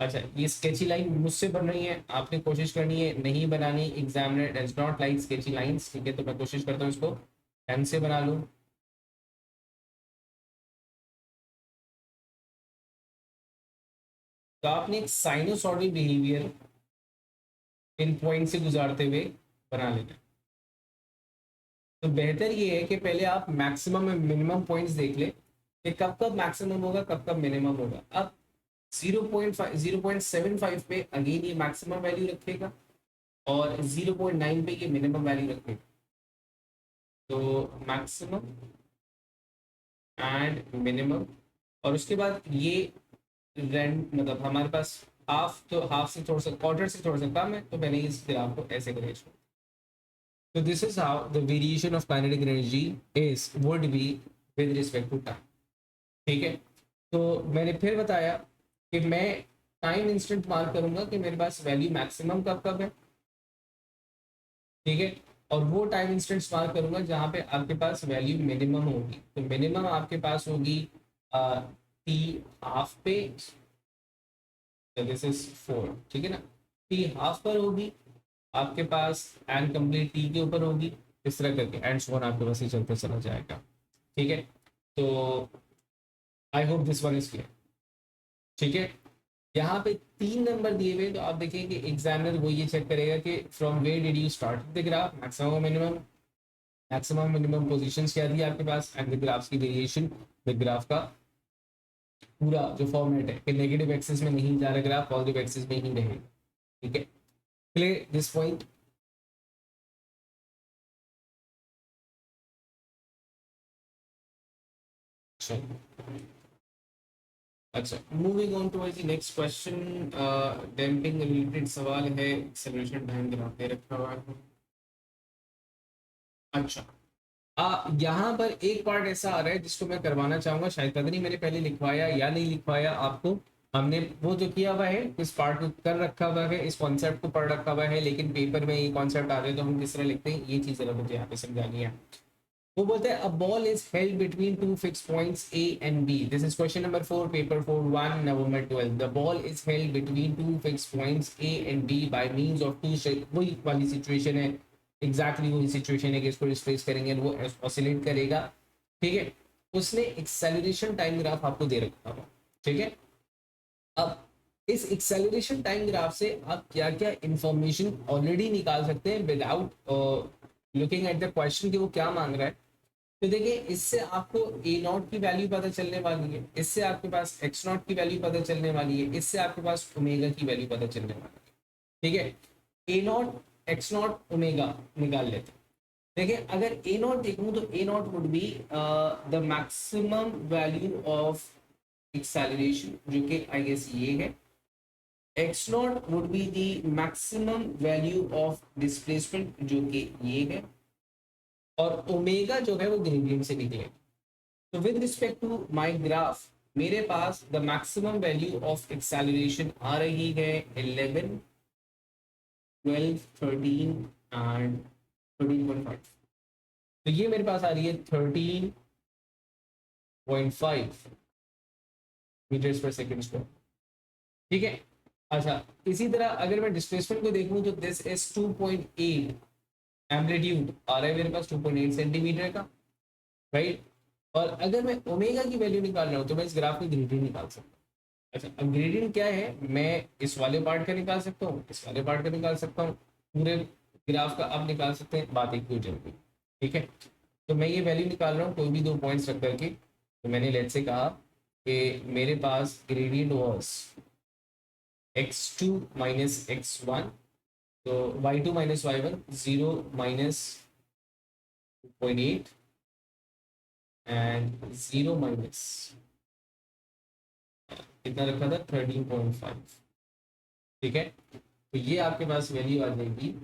अच्छा, ये स्केची लाइन मुझसे बन रही है, आपने कोशिश करनी है नहीं बनानी, examiner does not like sketchy lines, ठीक है। तो मैं कोशिश करता हूँ इसको ढंग से बना लूँ। तो आपने एक साइनोसॉइडल बिहेवियर इन पॉइंट से गुजारते हुए बना लेना है। तो बेहतर ये है कि पहले आप मैक्सिमम और मिनिमम पॉइंट्स देख ले कि कब कब मैक्सिमम होगा, कब कब मिनिमम होगा। अब 0.75 पे अगेन ये मैक्सिमम वैल्यू रखेगा और 0.9 पे ये मिनिमम वैल्यू रखेगा। तो मैक्सिमम एंड मिनिमम, और उसके बाद ये रेंड मतलब हमारे पास हाफ, तो हाफ से थोड़ा सा, क्वार्टर से थोड़ा सा कम है, तो मैंने इस ग्राफ को ऐसे करें। So this is how the variation of kinetic energy is would be with respect to time, ठीक है। तो मैंने फिर बताया कि मैं टाइम इंस्टेंट मार्क करूंगा कि मेरे पास वैल्यू मैक्सिमम कब कब है, ठीक है, और वो टाइम इंस्टेंट मार्क करूंगा जहां पे आपके पास वैल्यू मिनिमम होगी। तो मिनिमम आपके पास होगी टी हाफ पे, दिस इज 4, ठीक है ना। टी हाफ पर होगी आपके पास, एंड कंप्लीट टी के ऊपर होगी, इस तरह करके एंड सो ऑन आपके पास ही चलते चला जाएगा, ठीक है। तो I hope this one is clear, ठीक है। यहाँ पे 3 नंबर दिए हुए, तो आप देखेंगे एग्जामिनर वो ये चेक करेगा कि from where did you start the graph, maximum minimum, maximum minimum positions क्या दी आपके पास, एंड द ग्राफ्स की वेरिएशन, द ग्राफ का पूरा जो फॉर्मेट है कि नेगेटिव एक्सिस में नहीं जा रहा ग्राफ, पॉजिटिव एक्सिस में ही रहेगा, ठीक है। Clear this point. अच्छा, moving on towards the next question, damping related सवाल है, एक्सेलरेशन टाइम ग्राफ दे रखा हुआ है। अच्छा, यहाँ पर एक पार्ट ऐसा आ रहा है जिसको मैं करवाना चाहूंगा, शायद पता नहीं मैंने पहले लिखवाया या नहीं लिखवाया आपको। हमने वो जो किया हुआ है इस पार्ट को कर रखा हुआ है, इस कॉन्सेप्ट को पढ़ रखा हुआ है, लेकिन पेपर में ये कॉन्सेप्ट आ जाए तो हम किस तरह लिखते हैं, ये चीज़ जरा मुझे यहाँ पे समझानी है। वो बोलते हैं a ball is held between two fix points A and B, this is question number 4 paper 4 1 November 12। The ball is held between two fix points A and B by means of two, वही वाली situation है, exactly वही situation है कि इसको replace करेंगे वो oscillate करेगा, ठीक है। उसने एक्सेलरेशन टाइम ग्राफ आपको दे रखा होगा, ठीक है। अब इस एक्सेलरेशन टाइम ग्राफ से आप क्या क्या इंफॉर्मेशन ऑलरेडी निकाल सकते हैं without looking at the question कि वो क्या मांग रहा है। तो देखिए इससे आपको ए नॉट की वैल्यू पता चलने वाली है, इससे आपके पास एक्स नॉट की वैल्यू पता चलने वाली है, इससे आपके पास ओमेगा की वैल्यू पता चलने वाली है। ठीक है, a naught x naught omega निकाल लेते हैं। देखिए अगर ए नॉट देखूँ तो a naught would be the maximum value of acceleration जो कि आई गेस ये है, x naught would be the maximum value of displacement जो कि ये है, और ओमेगा जो है वो ग्रेडियंट से निकले। तो with respect to my graph मेरे पास the maximum value of acceleration आ रही है 11, 12, 13 एंड 13.5। तो ये मेरे पास आ रही है 13.5 मीटर्स पर सेकेंड स्क्वायर। ठीक है, अच्छा इसी तरह अगर मैं डिस्प्लेसमेंट को देखूं तो दिस इज 2.8 एम्पलीट्यूड आ रहा है मेरे पास 2.8 सेंटीमीटर का, राइट। और अगर मैं ओमेगा की वैल्यू निकाल रहा हूँ तो मैं इस ग्राफ की ग्रेडियंट निकाल सकता हूँ। अच्छा अब ग्रेडियंट क्या है, मैं इस वाले पार्ट का निकाल सकता हूँ, इस वाले पार्ट का निकाल सकता हूँ, पूरे ग्राफ का अब निकाल सकते हैं, बात एक ही हो जाएगी। ठीक है, तो मैं ये वैल्यू निकाल रहा हूँ कोई भी दो पॉइंट्स रख करके। तो मैंने लेट से कहा कि मेरे पास gradient was x2 minus x1, तो y2 minus y1 0 minus 2.8 and 0 minus कितना रखा था 13.5। ठीक है, तो ये आपके पास वैल्यू आ जाएगी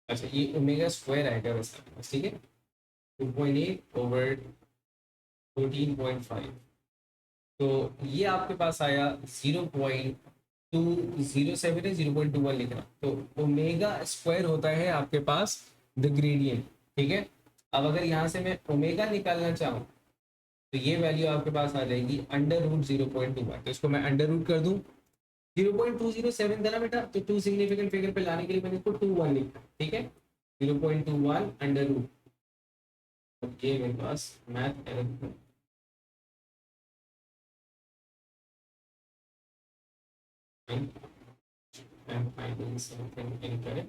अच्छा ये ओमेगा स्क्वायर आएगा वैसे आपके पास। ठीक है, 2.8 ओवर 14.5, तो ये आपके पास आया 0.207 है, 0.21 लिखना। तो ओमेगा स्क्वायर होता है आपके पास द ग्रेडियंट। ठीक है, अब अगर यहाँ से मैं ओमेगा निकालना चाहूँ तो ये वैल्यू आपके पास आ जाएगी अंडर रूट 0.21। तो इसको मैं अंडर रूट कर दूँ, 0.207 था ना बेटा, तो टू सिग्निफिकेंट फिगर पे लाने के लिए मैंने इसको 21 लिखा। ठीक है, 0.21 अंडर रूट, ये मेरे पास math error. I'm finding something incorrect.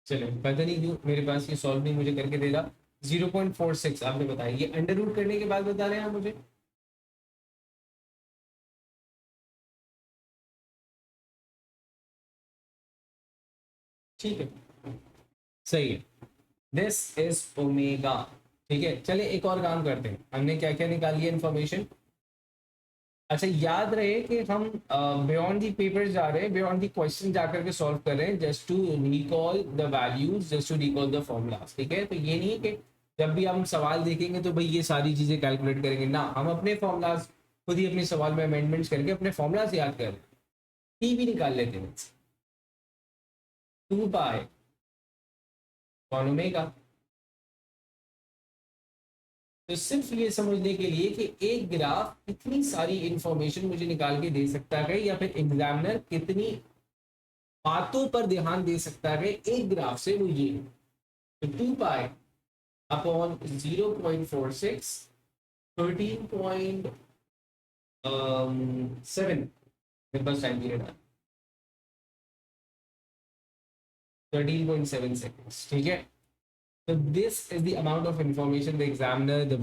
चलो पता नहीं क्यों मेरे पास ये सॉल्व नहीं मुझे करके दे रहा। 0.46 आपने बताया, ये अंडर रूट करने के बाद बता रहे हैं आप मुझे। ठीक है, सही है, दिस इज ओमेगा। ठीक है, चले एक और काम करते हैं, हमने क्या क्या निकाली है इन्फॉर्मेशन। अच्छा याद रहे कि हम बियॉन्ड दी पेपर जा रहे हैं, बियॉन्ड दी क्वेश्चन जाकर के सॉल्व कर रहे हैं, just to recall the values, just to recall the formulas. ठीक है, तो ये नहीं है कि जब भी हम सवाल देखेंगे तो भाई ये सारी चीजें कैलकुलेट करेंगे ना, हम अपने फॉर्मूलाज खुद ही अपने सवाल में अमेंडमेंट्स करके अपने फॉर्मूलाज याद कर टी भी निकाल लेते हैं। 2 पाई कौन ओमेगा। तो सिर्फ ये समझने के लिए कि एक ग्राफ इतनी सारी इंफॉर्मेशन मुझे निकाल के दे सकता है, या फिर एग्जामिनर कितनी बातों पर ध्यान दे सकता है एक ग्राफ से, वो ये। तो 2 पाई अपॉन 0.46 13.7 मेरे पास टाइम पीरियड है 13.7 seconds। ठीक है, so this is the amount of information the examiner the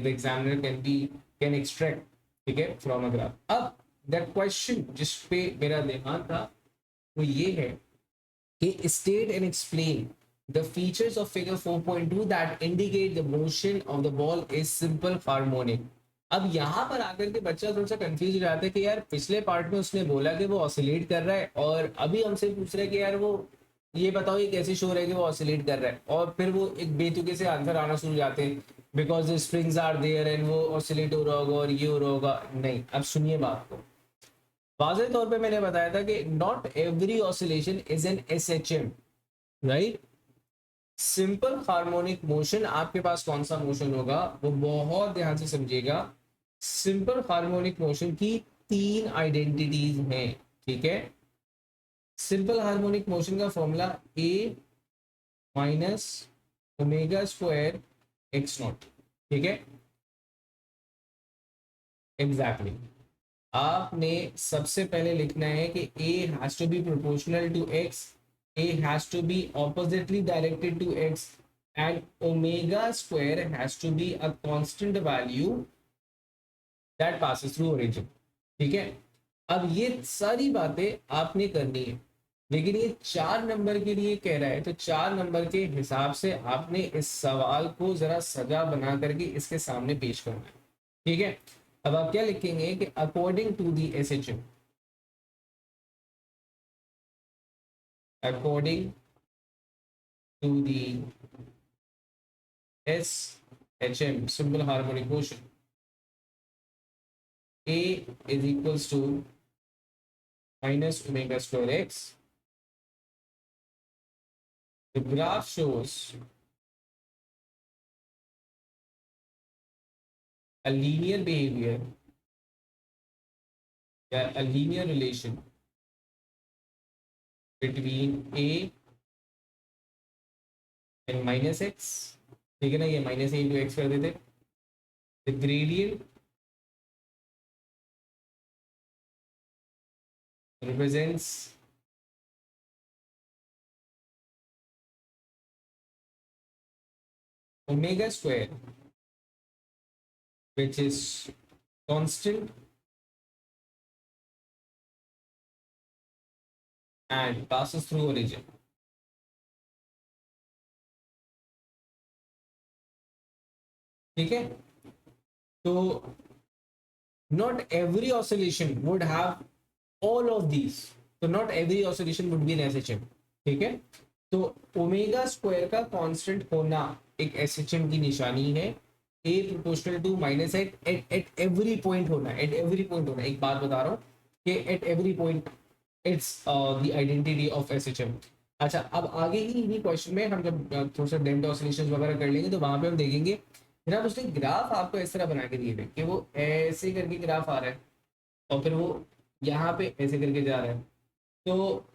examiner can extract, ठीक है, from a graph। अब that question जिस पे मेरा ध्यान था वो ये है कि state and explain the features of figure 4.2 that indicate the motion of the ball is simple harmonic। अब यहाँ पर आकर के बच्चा थोड़ा सा कंफ्यूज हो जाता है कि यार पिछले पार्ट में उसने बोला कि वो ऑसिलेट कर रहा है, और अभी हमसे पूछ रहा है कि यार वो ये बताओ ये कैसे शो है कि वो ऑसिलेट कर रहा है, और फिर वो एक बेतुके से आंसर आना शुरू हो जाते हैं because springs are there and वो ऑसिलेट हो रहा होगा और ये हो रहा होगा। नहीं, अब सुनिए बात को, वाज़ेह तौर पे मैंने बताया था कि not every oscillation is an SHM, right. Simple harmonic motion आपके पास कौन सा मोशन होगा वो बहुत ध्यान से समझिएगा, सिंपल हार्मोनिक मोशन की तीन आइडेंटिटीज हैं, ठीक है। सिंपल हार्मोनिक मोशन का formula a minus omega square x not, ठीक है। एग्जैक्टली आपने सबसे पहले लिखना है कि a has to be proportional to x, a has to be oppositely directed to x, and omega square has to be a constant value that passes through origin, ठीक है। अब ये सारी बातें आपने करनी है, लेकिन ये 4 नंबर के लिए कह रहा है, तो 4 नंबर के हिसाब से आपने इस सवाल को जरा सजा बना करके इसके सामने पेश करना है, ठीक है। अब आप क्या लिखेंगे कि according to the S H M, according to the S H M simple harmonic motion, a is equals to minus omega square x, the graph shows a linear behavior, a linear relation between a and minus x, ठीक है ना, ये minus ए into x कर देते। The gradient represents omega square which is constant and passes through origin, ठीक है। तो not every oscillation would have all of these, तो not every oscillation would be an SHM, ठीक है। तो ओमेगा स्क्वायर का कांस्टेंट होना एक एसएचएम की निशानी है, a proportional to minus at every point होना, एट एवरी पॉइंट होना। एक बात बता रहा हूँ कि at every point it's the identity of SHM. अच्छा, अब आगे ही इन्हीं क्वेश्चन में हम जब थोड़ा सा डेम्प्ट ऑसिलेशंस वगैरह कर लेंगे तो वहां पे हम देखेंगे जनाब उसने ग्राफ आपको इस तरह बना के दिए थे कि वो ऐसे करके ग्राफ आ रहा है और फिर वो यहाँ पे ऐसे करके जा रहा है। तो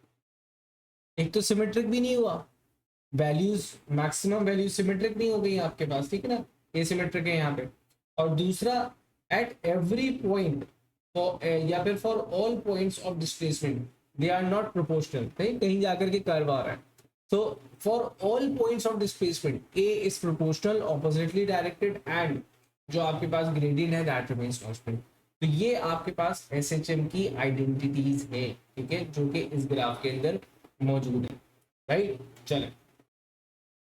एक तो सिमेट्रिक भी नहीं हुआ, वैल्यूज मैक्सिमम वैल्यूज सिमेट्रिक नहीं हो गई आपके पास, ठीक है ना, ये सिमेट्रिक है यहाँ पे। और दूसरा एट एवरी पॉइंट या फिर for all points of displacement they are not proportional, कहीं कहीं जाकर के कर्व आ रहा है। तो for all points of displacement a is proportional oppositely directed and जो आपके पास ग्रेडियंट है दैट रिमेंस कांस्टेंट। तो ये आपके पास एसएचएम की आइडेंटिटीज है, ठीक है, जो कि इस ग्राफ के अंदर मौजूद है, राइट। चलें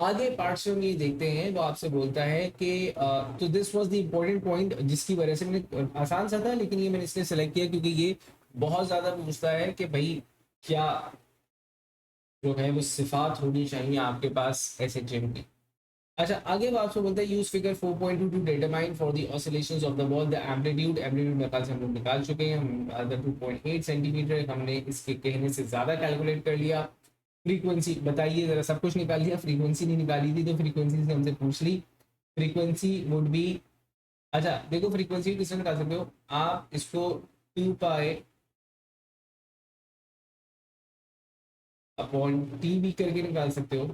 आगे पार्ट्स में ये देखते हैं। वो आपसे बोलता है कि तो this was the important point जिसकी वजह से मैंने, आसान सा था लेकिन ये मैंने इसलिए सेलेक्ट किया क्योंकि ये बहुत ज्यादा पूछता है कि भाई क्या जो है वो सिफात होनी चाहिए आपके पास एसएचएम की। अच्छा, आगे वो आपसे बोलता है use figure 4.2 to determine for the oscillations of the ball the amplitude. Amplitude मेरे ख्याल से हम लोग निकाल चुके हैं, हम 2.8 सेंटीमीटर हमने इसके कहने से ज्यादा कैलकुलेट कर लिया। फ्रीक्वेंसी बताइए जरा, सब कुछ निकाल लिया, फ्रीक्वेंसी नहीं निकाली थी तो फ्रीक्वेंसी से हमसे पूछ ली। फ्रीक्वेंसी वुड बी, अच्छा देखो फ्रीक्वेंसी किससे निकाल सकते हो आप, इसको 2 पाई अपॉन टी भी करके निकाल सकते हो,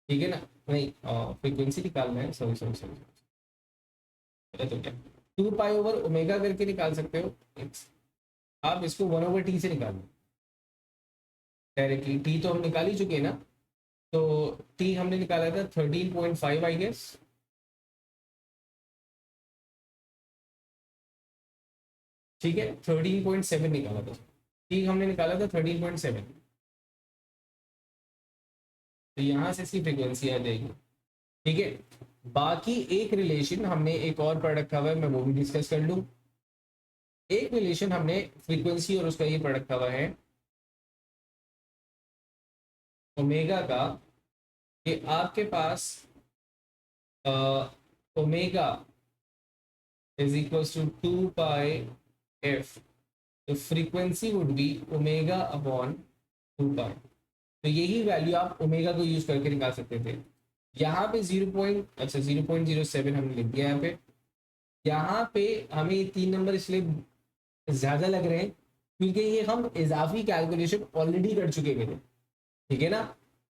ठीक है ना। नहीं फ्रीक्वेंसी निकालना है, सॉरी सॉरी सॉरी, तो क्या 2 पाई ओवर ओमेगा करके निकाल सकते हो। आप इसको 1 ओवर टी से निकाल लो डायरेक्टली, टी तो हम निकाल ही चुके हैं ना। तो टी हमने निकाला था 13.5 आई गेस, ठीक है 13.7 निकाला था, टी हमने निकाला था 13.7। तो यहाँ से इसकी फ्रीक्वेंसी आ जाएगी, ठीक है। बाकी एक रिलेशन हमने एक और प्रोडक्ट रखा हुआ है, मैं वो भी डिस्कस कर लूँ। एक रिलेशन हमने फ्रीक्वेंसी और उसका ये प्रोडक्ट हुआ है ओमेगा का, कि आपके पास omega is equal to 2 pi f, तो frequency would be omega upon 2 pi. तो यही वैल्यू आप ओमेगा को यूज करके निकाल सकते थे। यहाँ पे 0. अच्छा 0.07 हमने लिख दिया यहाँ पे, यहाँ पे हमें ये 3 नंबर इसलिए ज्यादा लग रहे हैं क्योंकि ये हम इजाफी कैलकुलेशन ऑलरेडी कर चुके हुए थे, ठीक है ना।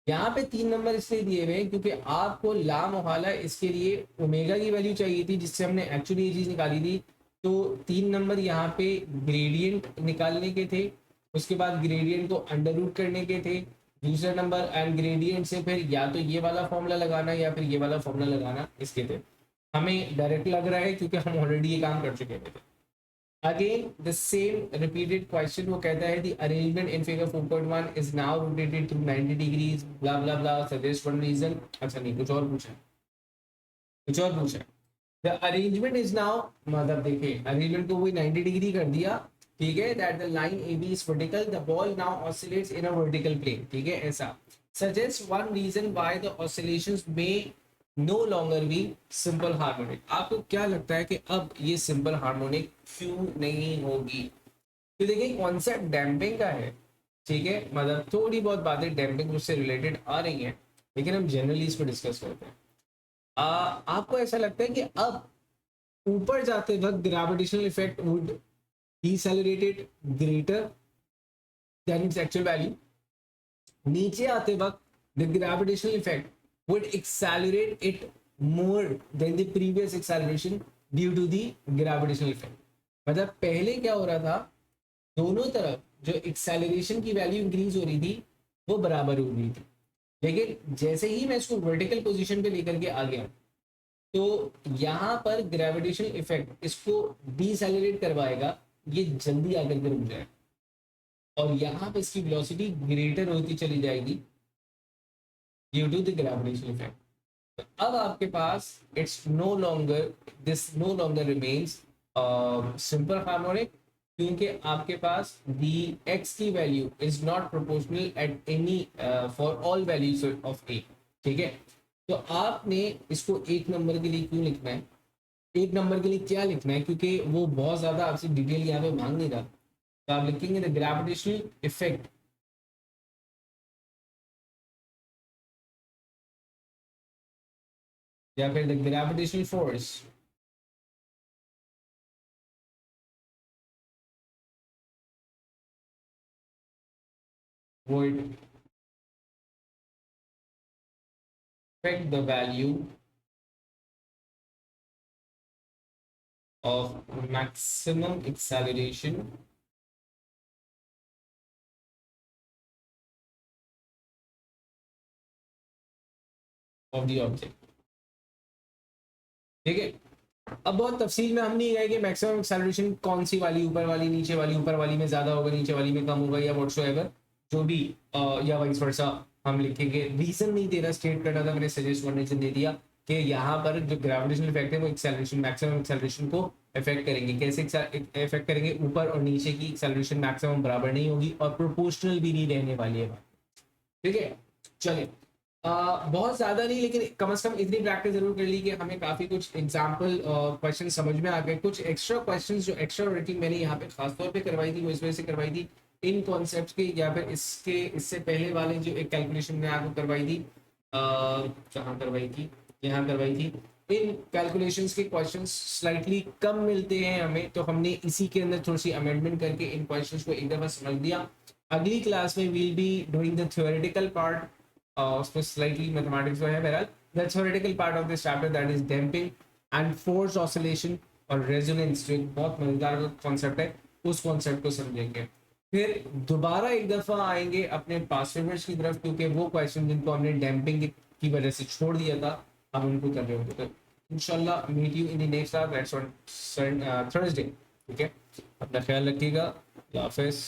यहाँ पे 3 नंबर इसलिए दिए हुए हैं क्योंकि आपको ला मोहला इसके लिए ओमेगा की वैल्यू चाहिए थी जिससे हमने एक्चुअली ये चीज निकाली थी। तो 3 नंबर यहाँ पे ग्रेडियंट निकालने के थे, उसके बाद ग्रेडियंट को अंडर रूट करने के थे, दूसरा नंबर एंड ग्रेडियंट से फिर या तो ये वाला फॉर्मूला लगाना या फिर ये वाला फॉर्मूला लगाना इसके थे। हमें डायरेक्ट लग रहा है क्योंकि हम ऑलरेडी ये काम कर चुके थे। Again the same repeated question, वो कहता है the arrangement in figure 4.1 is now rotated through 90 degrees blah blah blah suggest one reason. अच्छा नहीं, कुछ और पूछा है, कुछ और पूछा है। द अरेंजमेंट इज नाउ, मतलब देखिए अरेंजमेंट को वही 90 डिग्री कर दिया, ठीक है। That the line A B is vertical, the ball now oscillates in a vertical plane, ठीक है ऐसा। Suggest one reason why the oscillations may no longer be simple harmonic. आपको क्या लगता है कि अब ये सिंपल हार्मोनिक क्यों नहीं होगी? तो देखिए कॉन्सेप्ट डैम्पिंग का है, ठीक है, मतलब थोड़ी बहुत बातें डैम्पिंग उससे रिलेटेड आ रही हैं, लेकिन हम जनरली इस पर डिस्कस करते हैं। आपको ऐसा लगता है कि अब ऊपर जाते वक्त gravitational effect would decelerated greater than its actual value, नीचे आते वक्त the gravitational effect would accelerate it more than the previous acceleration due to the gravitational effect। मतलब पहले क्या हो रहा था, दोनों तरफ जो एक्सेलरेशन की वैल्यू इंक्रीज हो रही थी वो बराबर हो रही थी, लेकिन जैसे ही मैं इसको वर्टिकल पोजीशन पे लेकर के आ गया तो यहाँ पर ग्रेविटेशनल इफेक्ट इसको डिसेलरेट करवाएगा, ये जल्दी आकर के रुक जाए और यहाँ पे इसकी वेलोसिटी ग्रेटर होती चली जाएगी due to the gravitational effect. तो अब आपके पास it's no longer, this no longer remains simple harmonic, क्योंकि आपके पास दी एक्स की वैल्यू is not proportional at any for all values of a, ठीक है। तो आपने इसको एक नंबर के लिए क्यों लिखना है, एक नंबर के लिए क्या लिखना है, क्योंकि वो बहुत ज्यादा आपसे डिटेल यहाँ पे मांग नहीं रहा, तो आप लिखेंगे द ग्रेविटेशनल इफेक्ट या फिर the gravitational force would affect the value of maximum acceleration of the object, ठीक है। अब बहुत तफसील में हम नहीं गए कि मैक्सिमम एक्सेलरेशन कौन सी वाली, ऊपर वाली नीचे वाली, ऊपर वाली में ज्यादा होगा नीचे वाली में कम होगा या व्हाटसोएवर जो भी, या वाइस वर्सा हम लिखेंगे। रीजन नहीं दे रहा, स्टेट कर रहा था, मैंने सजेस्ट वन रीजन दे दिया कि यहाँ पर जो ग्रेविटेशनल इफेक्ट है वो एक्सेलरेशन, मैक्सिमम एक्सेलरेशन को इफेक्ट करेंगे। कैसे इफेक्ट करेंगे? ऊपर और नीचे की एक्सेलरेशन मैक्सिमम बराबर नहीं होगी और प्रोपोर्शनल भी नहीं रहने वाली है, ठीक है। चलिए बहुत ज़्यादा नहीं, लेकिन कम से कम इतनी प्रैक्टिस जरूर कर ली कि हमें काफ़ी कुछ एग्जाम्पल क्वेश्चन समझ में आ गए। कुछ एक्स्ट्रा क्वेश्चन जो एक्स्ट्रा रेटिंग मैंने यहाँ पे खासतौर पे करवाई थी वो इस वजह से करवाई थी इन कॉन्सेप्ट के, या फिर इसके इससे पहले वाले जो एक कैलकुलेशन मैंने आपको करवाई थी, कहाँ करवाई थी, यहाँ करवाई थी। इन कैलकुलेशंस के क्वेश्चंस स्लाइटली कम मिलते हैं हमें, तो हमने इसी के अंदर थोड़ी सी अमेंडमेंट करके इन क्वेश्चंस को एक दफ़ा समझ दिया। अगली क्लास में will be doing the theoretical part, उसमें स्लाइटली मैथमेटिक्स जो है बहरहाल the theoretical part of this chapter, that is damping and force oscillation और रेजोनेंस, जो एक बहुत मजेदार कॉन्सेप्ट है, उस कॉन्सेप्ट को समझेंगे। फिर दोबारा एक दफ़ा आएंगे अपने पास्ट पेपर्स की तरफ, क्योंकि वो क्वेश्चन जिनको हमने डैम्पिंग की वजह से छोड़ दिया था हम उनको कर रहे होंगे। तो इंशाल्लाह meet you in the next class, that's on Thursday, ठीक है। अपना ख्याल रखिएगा, अल्लाह हाफिज़।